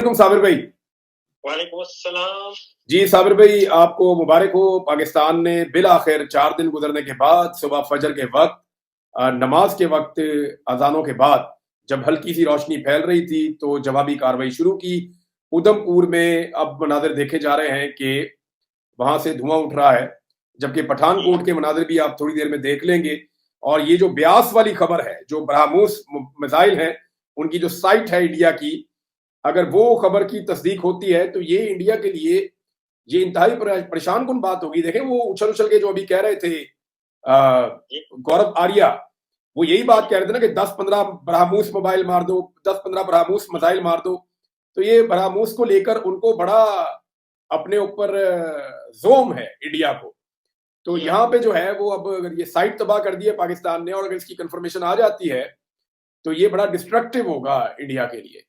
साबिर भाई। वालेकुम अस्सलाम। जी साबिर भाई, आपको मुबारक हो। पाकिस्तान ने बिल आखिर 4 दिन गुजरने के बाद सुबह फजर के वक्त, नमाज के वक्त, अजानों के बाद जब हल्की सी रोशनी फैल रही थी तो जवाबी कार्रवाई शुरू की। उधमपुर में अब मनाजिर देखे जा रहे हैं कि वहां से धुआं उठ रहा है, जबकि पठानकोट के मनाजिर भी आप थोड़ी देर में देख लेंगे। और ये जो ब्यास वाली खबर है, जो ब्रह्मोस मिसाइल है उनकी जो साइट है इंडिया की, अगर वो खबर की तस्दीक होती है तो ये इंडिया के लिए ये इंतहाई परेशान कुन बात होगी। देखें, वो उछल उछल के जो अभी कह रहे थे गौरव आर्या, वो यही बात कह रहे थे ना कि 10-15 ब्रह्मोस मोबाइल मार दो, 10-15 ब्रह्मोस मिसाइल मार दो। तो ये ब्रह्मोस को लेकर उनको बड़ा अपने ऊपर जोम है इंडिया को। तो यहाँ पे जो है वो, अब अगर ये साइट तबाह कर दी है पाकिस्तान ने और अगर इसकी कंफर्मेशन आ जाती है तो ये बड़ा डिस्ट्रक्टिव होगा इंडिया के लिए।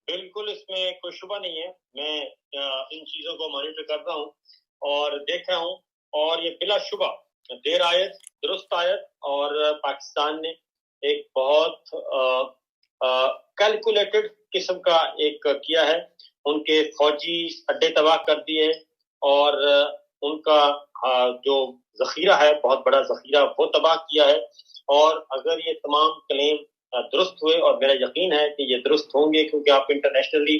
बिल्कुल, इसमें कोई शुबा नहीं है। मैं इन चीजों को मॉनिटर कर रहा हूँ और देख रहा हूँ, और ये बिला शुबा देर आयत दुरुस्त आयत, और पाकिस्तान ने एक बहुत कैलकुलेटेड किस्म का एक किया है। उनके फौजी अड्डे तबाह कर दिए और उनका जो जखीरा है, बहुत बड़ा जखीरा, वो तबाह किया है। और अगर ये तमाम क्लेम दुरुस्त हुए, और मेरा यकीन है कि ये दुरुस्त होंगे, क्योंकि आप इंटरनेशनली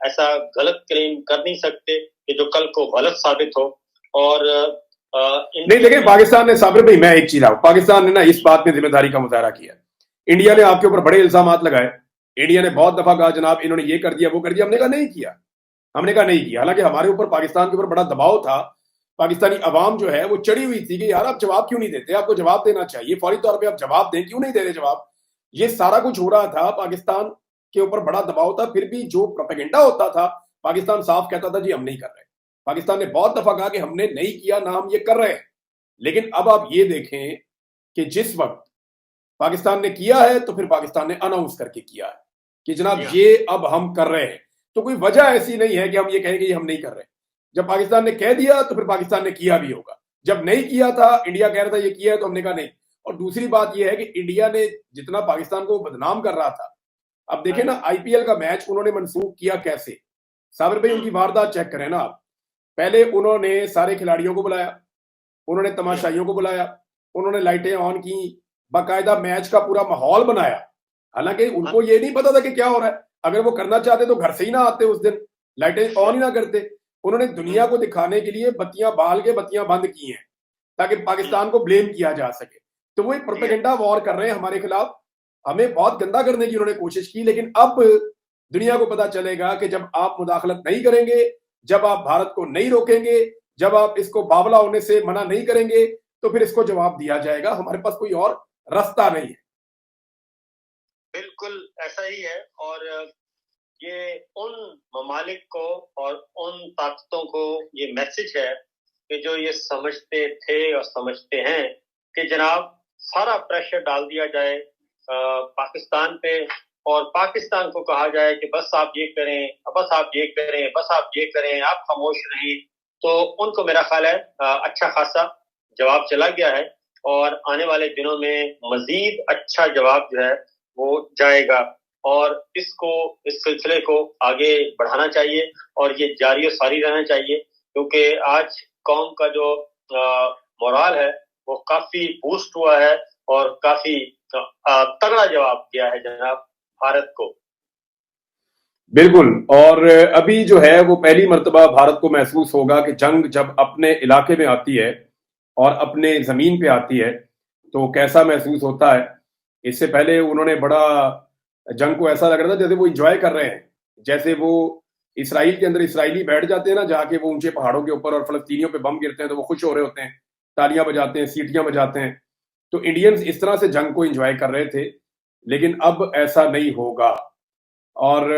ऐसा गलत क्लेम कर नहीं सकते कि जो कल को गलत साबित हो। और नहीं, देखिए पाकिस्तान ने, साबिर भाई मैं एक चीज आऊँ, पाकिस्तान ने ना इस बात में जिम्मेदारी का मुजाहरा किया। इंडिया ने आपके ऊपर बड़े इल्जामात लगाए, इंडिया ने बहुत दफा कहा जनाब इन्होंने ये कर दिया वो कर दिया, हमने कहा नहीं किया, हमने कहा नहीं किया। हालांकि हमारे ऊपर पाकिस्तान के ऊपर बड़ा दबाव था, पाकिस्तानी अवाम जो है वो चढ़ी हुई थी कि यार आप जवाब क्यों नहीं देते, आपको जवाब देना चाहिए, फौरी तौर पे आप जवाब दें, क्यों नहीं दे रहे जवाब। ये सारा कुछ हो रहा था, पाकिस्तान के ऊपर बड़ा दबाव था। फिर भी जो प्रोपेगेंडा होता था, पाकिस्तान साफ कहता था जी हम नहीं कर रहे। पाकिस्तान ने बहुत दफा कहा कि हमने नहीं किया ना, हम ये कर रहे हैं। लेकिन अब आप ये देखें कि जिस वक्त पाकिस्तान ने किया है तो फिर पाकिस्तान ने अनाउंस करके किया है कि जनाब ये अब हम कर रहे हैं। तो कोई वजह ऐसी नहीं है कि हम ये कहेंगे ये हम नहीं कर रहे। जब पाकिस्तान ने कह दिया तो फिर पाकिस्तान ने किया भी होगा। जब नहीं किया था, इंडिया कह रहा था ये किया है, तो हमने कहा नहीं। और दूसरी बात यह है कि इंडिया ने जितना पाकिस्तान को बदनाम कर रहा था, अब देखें ना आईपीएल का मैच उन्होंने मनसूख किया कैसे। साबिर भाई उनकी वारदात चेक करें ना आप। पहले उन्होंने सारे खिलाड़ियों को बुलाया, उन्होंने तमाशाइयों को बुलाया, उन्होंने लाइटें ऑन की, बाकायदा मैच का पूरा माहौल बनाया। हालांकि उनको ये नहीं पता था कि क्या हो रहा है। अगर वो करना चाहते तो घर से ही ना आते, उस दिन लाइटें ऑन ही ना करते। उन्होंने दुनिया को दिखाने के लिए बत्तियां बाल के बत्तियां बंद की हैं ताकि पाकिस्तान को ब्लेम किया जा सके। तो वो एक प्रोपेगेंडा वॉर कर रहे हैं हमारे खिलाफ, हमें बहुत गंदा करने की उन्होंने कोशिश की। लेकिन अब दुनिया को पता चलेगा कि जब आप मुदाखलत नहीं करेंगे, जब आप भारत को नहीं रोकेंगे, जब आप इसको बावला होने से मना नहीं करेंगे, तो फिर इसको जवाब दिया जाएगा। हमारे पास कोई और रास्ता नहीं है। बिल्कुल ऐसा ही है। और ये उन ममालिक को और उन ताकतों को ये मैसेज है कि जो ये समझते थे और समझते हैं कि जनाब सारा प्रेशर डाल दिया जाए पाकिस्तान पे, और पाकिस्तान को कहा जाए कि बस आप ये करें, बस आप ये करें, बस आप ये करें, आप खामोश रहें। तो उनको मेरा ख्याल है अच्छा खासा जवाब चला गया है, और आने वाले दिनों में मजीद अच्छा जवाब जो है वो जाएगा। और इस सिलसिले को आगे बढ़ाना चाहिए और ये जारी और सारी रहना चाहिए, क्योंकि आज कौम का जो मोराल है वो काफी बूस्ट हुआ है और काफी तगड़ा जवाब दिया है जनाब भारत को। बिल्कुल। और अभी जो है वो पहली मर्तबा भारत को महसूस होगा कि जंग जब अपने इलाके में आती है और अपने जमीन पे आती है तो कैसा महसूस होता है। इससे पहले उन्होंने बड़ा जंग को ऐसा लग रहा था जैसे वो इंजॉय कर रहे हैं, जैसे वो इसराइल के अंदर इसराइली बैठ जाते हैं ना जाके वो ऊंचे पहाड़ों के ऊपर, और फलस्तीनियों पे बम गिरते हैं तो वो खुश हो रहे होते हैं, तालियां बजाते हैं, सीटियां बजाते हैं। तो इंडियंस इस तरह से जंग को एंजॉय कर रहे थे, लेकिन अब ऐसा नहीं होगा। और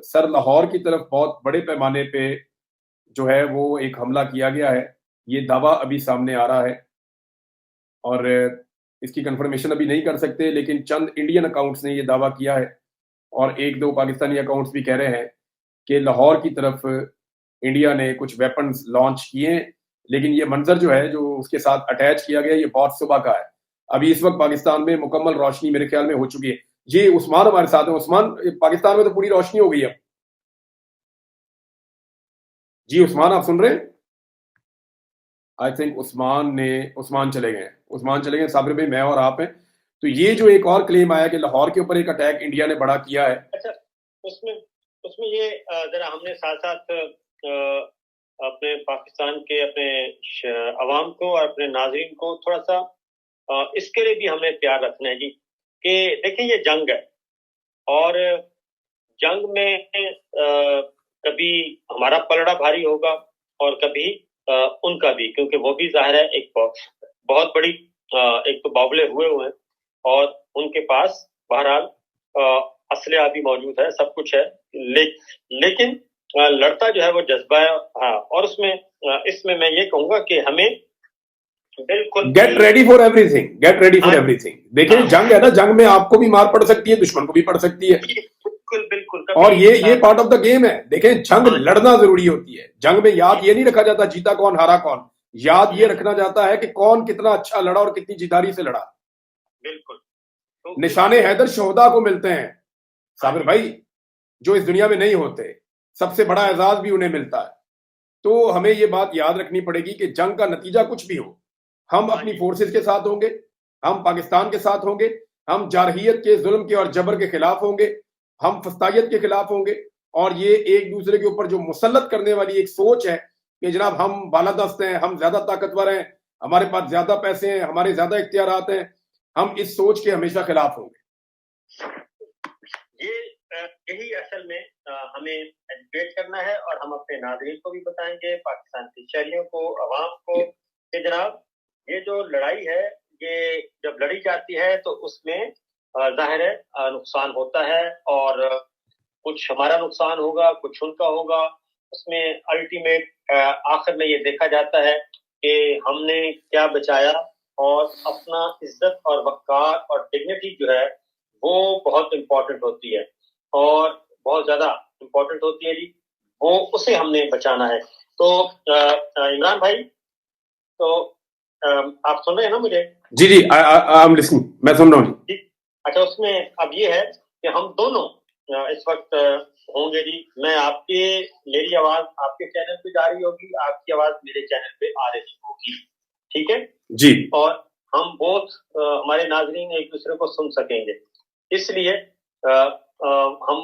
सर लाहौर की तरफ बहुत बड़े पैमाने पे जो है वो एक हमला किया गया है, ये दावा अभी सामने आ रहा है और इसकी कंफर्मेशन अभी नहीं कर सकते, लेकिन चंद इंडियन अकाउंट्स ने ये दावा किया है और एक दो पाकिस्तानी अकाउंट्स भी कह रहे हैं कि लाहौर की तरफ इंडिया ने कुछ वेपन्स लॉन्च किए। लेकिन ये मंजर जो है जो उसके साथ अटैच किया गया ये बहुत सुबह का है। अभी इस वक्त पाकिस्तान में मुकम्मल रोशनी मेरे ख्याल में हो चुकी है। جی عثمان ہمارے ساتھ ہیں. عثمان پاکستان میں تو پوری روشنی ہو گئی اب. جی عثمان آپ سن رہے ہیں؟ آئی تھنک عثمان چلے گئے. عثمان چلے گئے. صابر بھائی میں اور آپ ہیں. تو یہ جو ایک اور کلیم آیا کہ لاہور کے اوپر ایک اٹیک انڈیا نے بڑا کیا ہے. اچھا اس میں یہ ذرا ہم نے ساتھ ساتھ اپنے پاکستان کے اپنے عوام کو اور اپنے ناظرین کو تھوڑا سا اس کے لیے بھی ہمیں پیار رکھنا ہے جی کہ دیکھیں یہ جنگ ہے اور جنگ میں کبھی ہمارا پلڑا بھاری ہوگا اور کبھی ان کا بھی, کیونکہ وہ بھی ظاہر ہے ایک بہت بڑی ایک تو باولے ہوئے ہیں اور ان کے پاس بہرحال اسلحہ بھی موجود ہے, سب کچھ ہے, لیکن لڑتا جو ہے وہ جذبہ ہے. ہاں, اور اس میں یہ کہوں گا کہ ہمیں بالکل گیٹ ریڈی فار ایوری تھنگ. دیکھیں جنگ ہے نا, جنگ میں آپ کو بھی مار پڑ سکتی ہے, دشمن کو بھی پڑ سکتی ہے. بالکل اور یہ پارٹ آف دا گیم ہے. دیکھیں جنگ لڑنا ضروری ہوتی ہے. جنگ میں یاد یہ نہیں رکھا جاتا جیتا کون ہارا کون, یاد یہ رکھنا جاتا ہے کہ کون کتنا اچھا لڑا اور کتنی جیداری سے لڑا. بالکل نشان حیدر شہدا کو ملتے ہیں صابر بھائی, جو اس دنیا میں نہیں ہوتے. سب سے بڑا اعزاز بھی انہیں ملتا ہے. تو ہمیں یہ بات یاد رکھنی پڑے گی کہ جنگ کا نتیجہ کچھ بھی ہو, ہم اپنی فورسز کے ساتھ ہوں گے, ہم پاکستان کے ساتھ ہوں گے, ہم جارحیت کے, ظلم کے اور جبر کے خلاف ہوں گے, ہم فسطائیت کے خلاف ہوں گے. اور یہ ایک دوسرے کے اوپر جو مسلط کرنے والی ایک سوچ ہے کہ جناب ہم بالادست ہیں, ہم زیادہ طاقتور ہیں, ہمارے پاس زیادہ پیسے ہیں, ہمارے زیادہ اختیارات ہیں, ہم اس سوچ کے ہمیشہ خلاف ہوں گے. یہی اصل میں ہمیں ایجوکیٹ کرنا ہے اور ہم اپنے ناظرین کو بھی بتائیں گے, پاکستان کے شہریوں کو, عوام کو, کہ جناب یہ جو لڑائی ہے یہ جب لڑی جاتی ہے تو اس میں ظاہر ہے نقصان ہوتا ہے اور کچھ ہمارا نقصان ہوگا, کچھ ان کا ہوگا. اس میں الٹیمیٹ آخر میں یہ دیکھا جاتا ہے کہ ہم نے کیا بچایا, اور اپنا عزت اور وقار اور ڈگنیٹی جو ہے وہ بہت امپورٹنٹ ہوتی ہے اور بہت زیادہ امپورٹنٹ ہوتی ہے جی, وہ اسے ہم نے بچانا ہے. تو عمران بھائی, تو آپ سن رہے ہیں نا مجھے؟ جی میں سن رہا ہوں جی. اچھا, اس میں اب یہ ہے کہ ہم دونوں اس وقت ہوں گے جی. میری آواز آپ کے چینل پہ جا رہی ہوگی, آپ کی آواز میرے چینل پہ آ رہی ہوگی, ٹھیک ہے جی. اور ہم بہت ہمارے ناظرین ایک دوسرے کو سن سکیں گے. اس لیے ہم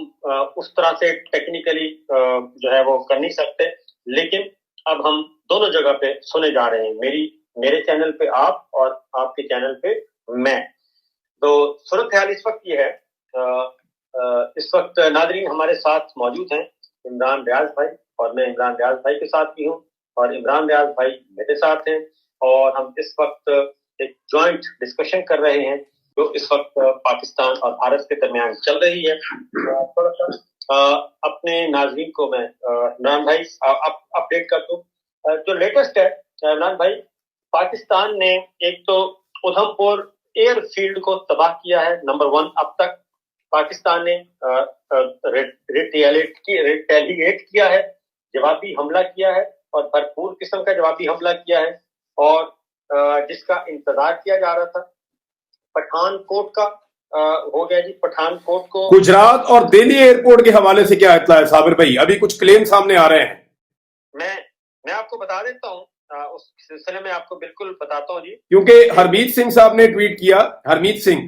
اس طرح سے ٹیکنیکلی جو ہے وہ کر نہیں سکتے, لیکن اب ہم دونوں جگہ پہ سنے جا رہے ہیں, میرے چینل پہ آپ اور آپ کے چینل پہ میں. تو صورتحال اس وقت یہ ہے, اس وقت ناظرین ہمارے ساتھ موجود ہیں عمران ریاض بھائی, اور میں عمران ریاض بھائی کے ساتھ بھی ہوں, اور عمران ریاض بھائی میرے ساتھ ہیں, اور ہم اس وقت ایک جوائنٹ ڈسکشن کر رہے ہیں جو اس وقت پاکستان اور بھارت کے درمیان چل رہی ہے. تھوڑا سا اپنے ناظرین کو میں عمران بھائی اپڈیٹ کر دوں. جو لیٹسٹ ہے عمران بھائی, پاکستان نے ایک تو ادھم پور ایئر فیلڈ کو تباہ کیا ہے, نمبر 1. اب تک پاکستان نے ریٹیلیٹ کیا ہے, جوابی حملہ کیا ہے, اور بھرپور قسم کا جوابی حملہ کیا ہے, اور جس کا انتظار کیا جا رہا تھا. پٹھان کوٹ کا ہو گیا جی. پٹھان کوٹ کو گجرات اور دہلی ایئرپورٹ کے حوالے سے کیا اطلاع ہے صابر بھائی؟ ابھی کچھ کلیم سامنے آ رہے ہیں. میں آپ کو بتا دیتا ہوں, اس سلسلے میں آپ کو بالکل بتاتا ہوں جی, کیونکہ ہرمیت سنگھ صاحب نے ٹویٹ کیا. ہرمیت سنگھ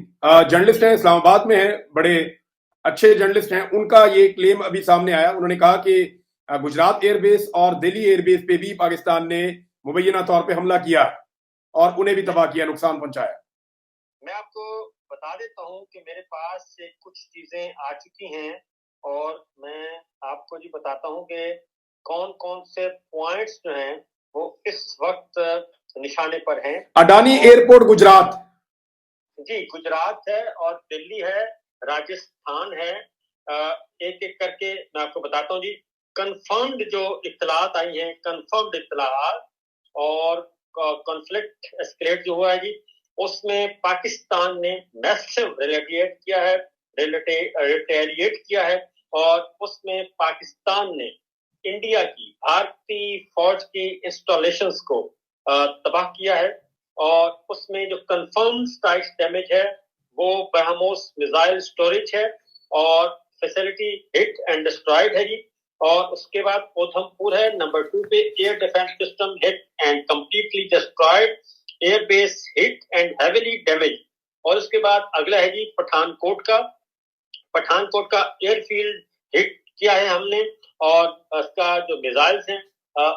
جرنلسٹ ہیں, اسلام آباد میں ہیں, بڑے اچھے جرنلسٹ ہیں. ان کا یہ کلیم ابھی سامنے آیا. انہوں نے کہا کہ گجرات ایئر بیس اور دہلی ایئر بیس پہ بھی پاکستان نے مبینہ طور پہ حملہ کیا اور انہیں بھی تباہ کیا, نقصان پہنچایا. میں آپ کو بتا دیتا ہوں کہ میرے پاس سے کچھ چیزیں آ چکی ہیں, اور میں آپ کو جی بتاتا ہوں کہ کون کون سے پوائنٹس جو ہیں وہ اس وقت نشانے پر ہیں. اڈانی ایئرپورٹ گجرات, جی گجرات ہے, اور دلی ہے, راجستھان ہے. ایک ایک کر کے میں آپ کو بتاتا ہوں جی. کنفرمڈ جو اطلاعات آئی ہیں, کنفرمڈ اطلاعات, اور کانفلکٹ اسکلیٹ جو ہوا ہے جی, اس میں پاکستان نے میسو ریلیٹ کیا ہے, اور اس میں پاکستان نے انڈیا کی بھارتی فوج کی انسٹالیشنز کو تباہ کیا ہے, اور اس میں جو کنفرم اسٹرائک ڈیمیج ہے वो ब्रह्मोस मिसाइल स्टोरेज है और फैसिलिटी हिट एंड डिस्ट्रॉयड है जी। और उसके बाद उधमपुर है नंबर 2 पे, air defence system hit and completely destroyed, air base hit and heavily damage. और उसके बाद अगला है जी पठानकोट का एयरफील्ड हिट किया है हमने और उसका जो मिसाइल्स हैं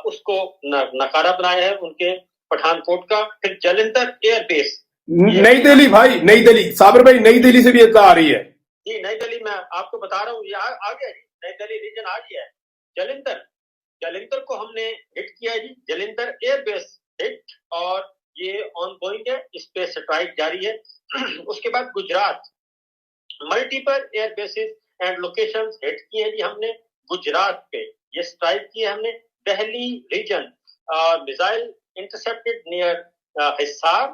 उसको नकारा बनाया है उनके पठानकोट का। फिर जालंधर एयरबेस, नई दिल्ली भाई, नई दिल्ली, साबिर भाई नई दिल्ली से भी इत्तला आ रही है जी। नई दिल्ली मैं आपको बता रहा हूँ, ये आ गया जी, नई दिल्ली रीजन आ गया है। जालंधर को हमने हिट किया है जी, जालंधर एयरबेस हिट, और ये ऑन गोइंग है, इस पे स्ट्राइक जारी है। उसके बाद Gujarat, multiple air bases and locations hit किए जी हमने गुजरात पे, ये स्ट्राइक किए हमने। Delhi region, missile intercepted near Hisar,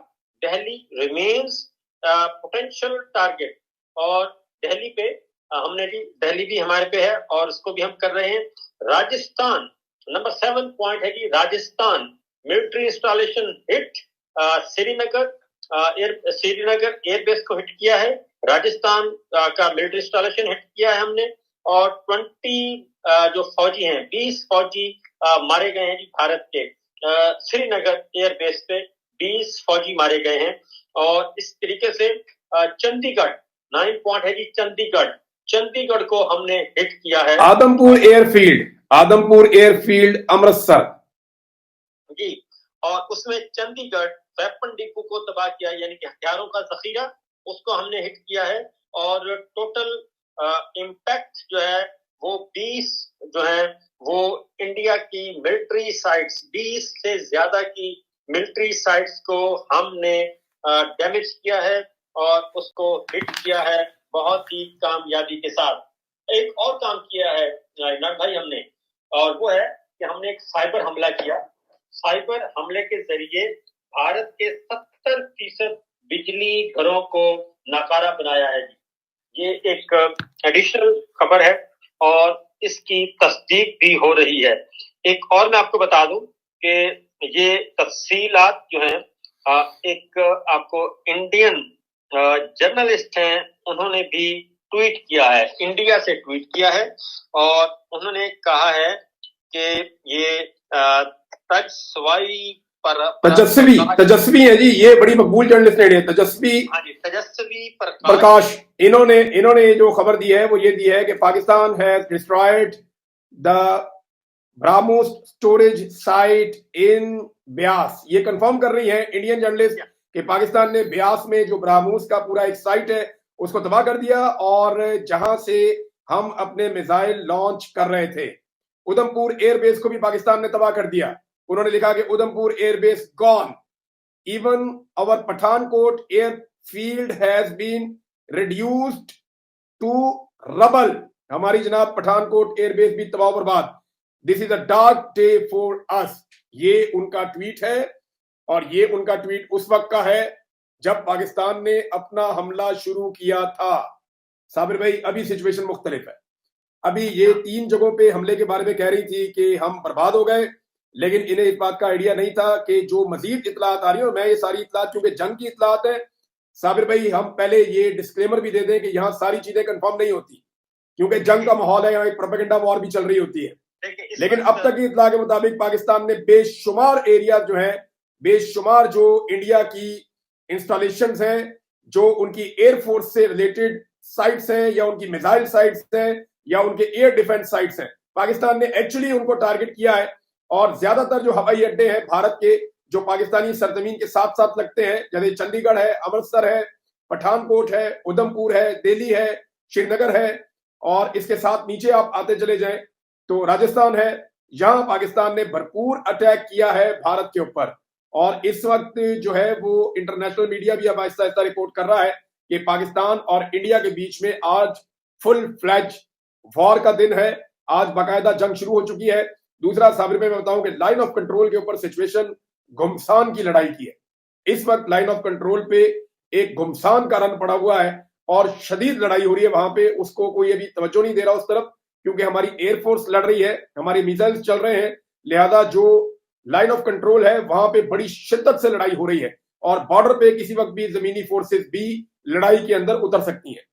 Delhi remains potential target. और दिल्ली पे हमने भी, दिल्ली भी हमारे पे है और उसको भी हम कर रहे हैं। राजस्थान नंबर 7 पॉइंट है जी, Rajasthan military installation hit, Srinagar airbase को हिट किया है, राजस्थान का मिलिट्री इंस्टॉलेशन हिट किया है हमने। और 20 जो फौजी हैं, 20 फौजी मारे गए हैं जी भारत के, श्रीनगर एयरबेस पे 20 फौजी मारे गए हैं। और इस तरीके से चंडीगढ़ 9 पॉइंट है जी, चंडीगढ़ को हमने हिट किया है। आदमपुर एयरफील्ड अमृतसर जी, और उसमें चंडीगढ़ वेपन डिपो को तबाह किया, यानी कि हथियारों का जखीरा, उसको हमने हिट किया है। और टोटल इम्पैक्ट जो है वो 20 जो है वो इंडिया की मिलिट्री साइट्स, 20 से ज्यादा की मिलिट्री साइट्स को हमने डैमेज किया है और उसको हिट किया है बहुत ही कामयाबी के साथ। एक और काम किया है नट भाई हमने, और वो है कि हमने एक साइबर हमला किया। साइबर हमले के जरिए भारत के 70% बिजली घरों को नकारा बनाया है। ये एक एडिशनल खबर है और इसकी तस्दीक भी हो रही है। एक और मैं आपको बता दूं कि ये तफसीलात जो हैं, एक आपको इंडियन जर्नलिस्ट हैं, उन्होंने भी ट्वीट किया है, इंडिया से ट्वीट किया है, और उन्होंने कहा है कि ये तेजस्वी है जी, ये बड़ी मकबूल जर्नलिस्ट है तेजस्वी प्रकाश। इन्होंने जो खबर दी है वो ये दी है कि Pakistan has destroyed the BrahMos storage site in Beas. ये कंफर्म कर रही है इंडियन जर्नलिस्ट कि पाकिस्तान ने ब्यास में जो ब्राह्मोस का पूरा एक साइट है उसको तबाह कर दिया, और जहां से हम अपने मिसाइल लॉन्च कर रहे थे। उधमपुर एयरबेस को भी पाकिस्तान ने तबाह कर दिया। उन्होंने लिखा कि Udhampur airbase gone, even our Pathankot airfield has been reduced to rubble. हमारी जनाब पठानकोट एयरबेस भी तबाह बर्बाद। This is a dark day for us. ये उनका ट्वीट है, और ये उनका ट्वीट उस वक्त का है जब पाकिस्तान ने अपना हमला शुरू किया था। साबिर भाई, अभी सिचुएशन मुख्तलिफ है। अभी ये 3 जगहों पे हमले के बारे में कह रही थी कि हम बर्बाद हो गए, लेकिन इन्हें इस बात का आइडिया नहीं था कि जो मजीद इतलात आ रही है, और मैं ये सारी इतलात क्योंकि जंग की इतलात है साबिर भाई, हम पहले ये डिस्क्लेमर भी दे दें कि यहाँ सारी चीजें कंफर्म नहीं होती, क्योंकि जंग का माहौल है, यहाँ एक प्रोपेगेंडा वॉर भी चल रही होती है। लेकिन अब तक की इतला के मुताबिक पाकिस्तान ने बेशुमार एरिया जो है, बेशुमार जो इंडिया की इंस्टॉलेशंस हैं, जो उनकी एयरफोर्स से रिलेटेड साइट्स हैं, या उनकी मिसाइल साइट्स हैं, या उनके एयर डिफेंस साइट्स हैं, पाकिस्तान ने एक्चुअली उनको टारगेट किया है। और ज्यादातर जो हवाई अड्डे हैं भारत के, जो पाकिस्तानी सरजमीन के साथ साथ लगते हैं, जैसे चंडीगढ़ है, अमृतसर है, पठानकोट है, उधमपुर है, दिल्ली है, श्रीनगर है, और इसके साथ नीचे आप आते चले जाएं तो राजस्थान है। यहां पाकिस्तान ने भरपूर अटैक किया है भारत के ऊपर। और इस वक्त जो है वो इंटरनेशनल मीडिया भी अब आहिस्ता आहिस्ता रिपोर्ट कर रहा है कि पाकिस्तान और इंडिया के बीच में आज फुल फ्लैज वॉर का दिन है। आज बाकायदा जंग शुरू हो चुकी है। दूसरा साबिर में मैं बताऊं कि लाइन ऑफ कंट्रोल के ऊपर सिचुएशन घुमसान की लड़ाई की है। इस वक्त लाइन ऑफ कंट्रोल पे एक घुमसान का रन पड़ा हुआ है और शदीद लड़ाई हो रही है वहां पे। उसको कोई अभी तवज्जो नहीं दे रहा उस तरफ, क्योंकि हमारी एयरफोर्स लड़ रही है, हमारी मिसाइल्स चल रहे हैं, लिहाजा जो लाइन ऑफ कंट्रोल है वहां पे बड़ी शिद्दत से लड़ाई हो रही है। اور بارڈر پہ کسی وقت بھی زمینی فورسز بھی لڑائی کے اندر اتر سکتی ہیں.